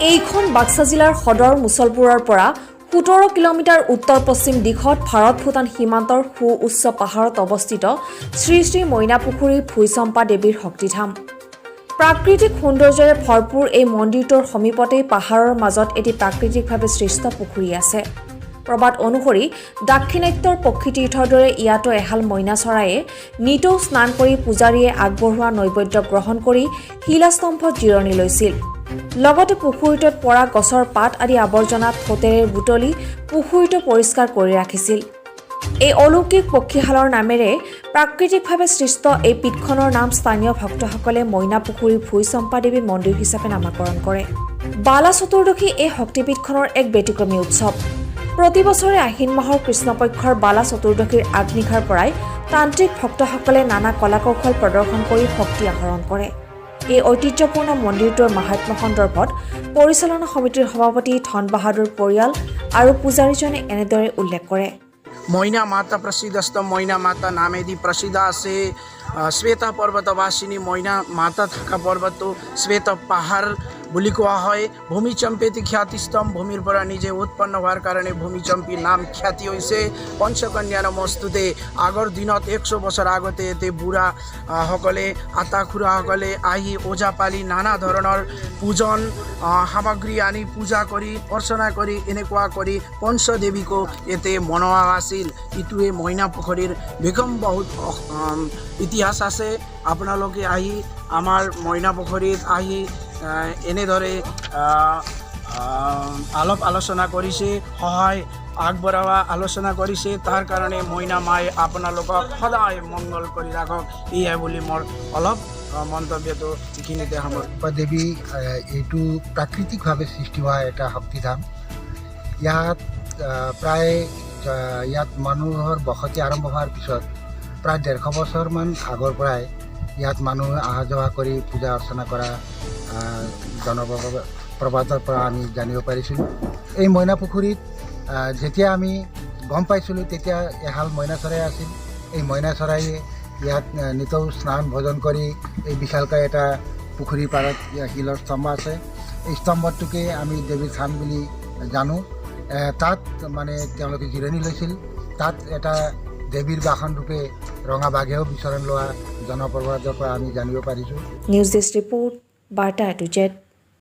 এইখন বাক্সা জিলাৰ সদৰ মুছলপুৰৰ পৰা 17 কিলোমিটাৰ উত্তৰ পশ্চিম দিশত ভাৰত ভূটান সীমান্তৰ সুউচ্চ পাহাৰত অৱস্থিত শ্ৰী শ্ৰী মইনাপুখুৰী ভূঁইচম্পা দেৱীৰ শক্তিধাম। প্ৰাকৃতিক সৌন্দৰ্যৰে ভৰপূৰ এই মন্দিৰটোৰ সমীপতেই পাহাৰৰ মাজত এটি প্ৰাকৃতিকভাৱে সৃষ্ট পুখুৰী আছে। প্ৰবাদ অনুসৰি দাক্ষিণাত্যৰ পক্ষীতীৰ্থৰ দৰে ইয়াতো এহাল মইনা চৰায়ে নিতৌ স্নান কৰি পূজাৰীয়ে আগবঢ়োৱা নৈবেদ্য গ্ৰহণ কৰি শিলাস্তম্ভত জিৰণি লৈছিল। লগতে পুখুৰীটোত পৰা গছৰ পাত আদি আৱৰ্জনা ঠোঁটেৰে বুটলি পুখুৰীটো পৰিষ্কাৰ কৰি ৰাখিছিল। এই অলৌকিক পক্ষীশালৰ নামেৰে প্ৰাকৃতিকভাৱে সৃষ্ট এই পীঠখনৰ নাম স্থানীয় ভক্তসকলে মইনা পুখুৰী ভূঁইচম্পা দেৱী মন্দিৰ হিচাপে নামাকৰণ কৰে। বালা চতুৰ্দশী এই শক্তিপীঠখনৰ এক ব্যতিক্ৰমী উৎসৱ। প্ৰতি বছৰে আহিন মাহৰ কৃষ্ণপক্ষৰ বালা চতুৰ্দশীৰ আগনিশাৰ পৰাই তান্ত্ৰিক ভক্তসকলে নানা কলাকৌশল প্ৰদৰ্শন কৰি শক্তি আহৰণ কৰে। এই ঐতিহ্যপূৰ্ণ মন্দিৰটোৰ মাহাত্ম্য সন্দৰ্ভত পৰিচালনা সমিতিৰ সভাপতি ধন বাহাদুৰ পৰিয়াল আৰু পূজাৰীজনে এনেদৰে উল্লেখ কৰে। মইনা মাতা প্ৰসিদ্ধ মইনা মাতা নামেদি প্ৰসিদ্ধ আছে। শ্বেতা পৰ্বতবাসিনী মইনা মাতা থকা পৰ্বতটো শ্বেত পাহাৰ বুলি কোৱা হয়। ভূমিচম্পেতি খ্যাতিস্তম ভূমিৰ পৰা নিজে উৎপন্ন হোৱাৰ কাৰণে ভূমিচম্পী নাম খ্যাতি হৈছে। পঞ্চকন্যাৰ মস্তুতে আগৰ দিনত 100 বছৰ আগতে এতে বুঢ়া সকলে আটা খুৰাসকলে আহি ওজাপালি নানা ধৰণৰ পূজন সামগ্ৰী আনি পূজা কৰি অৰ্চনা কৰি এনেকুৱা কৰি পঞ্চদেৱীকো এতে মনোৱা আছিল। ইটোৱে মইনা পুখুৰীৰ বিগম বহুত ইতিহাস আছে। আপোনালোকে আহি আমাৰ মইনা পুখুৰীত আহি এনেদৰে আলাপ আলোচনা কৰিছে, সহায় আগবঢ়োৱা আলোচনা কৰিছে। তাৰ কাৰণে মইনা মায়ে আপোনালোকক সদায় মংগল কৰি ৰাখক, এয়াই বুলি মোৰ অলপ মন্তব্যটো এইখিনিতে সামৰিছোঁ। দেৱী এইটো প্ৰাকৃতিকভাৱে সৃষ্টি হোৱা এটা শক্তিধাম। ইয়াত প্ৰায় ইয়াত মানুহৰ বসতি আৰম্ভ হোৱাৰ পিছত প্ৰায় 150 বছৰমান আগৰ পৰাই ইয়াত মানুহ অহা যোৱা কৰি পূজা অৰ্চনা কৰা জনপ্ৰবাদৰ পৰা আমি জানিব পাৰিছিলোঁ। এই মইনা পুখুৰীত যেতিয়া আমি গম পাইছিলোঁ তেতিয়া এহাল মইনা চৰাই আছিল। এই মইনা চৰায়ে ইয়াত নিতৌ স্নান ভোজন কৰি এই বিশালকায় এটা পুখুৰীৰ পাৰত শিলৰ স্তম্ভ আছে। এই স্তম্ভটোকে আমি দেৱীৰ থান বুলি জানো। তাত মানে তেওঁলোকে জিৰণি লৈছিল। তাত এটা দেৱীৰ বাসন ৰূপে ৰঙা বাঘেও বিচৰণ লোৱা জনপ্ৰবাদৰ পৰা আমি জানিব পাৰিছোঁ। নিউজ ডেস্ক ৰিপৰ্ট বাৰ্তা এ টু জেড।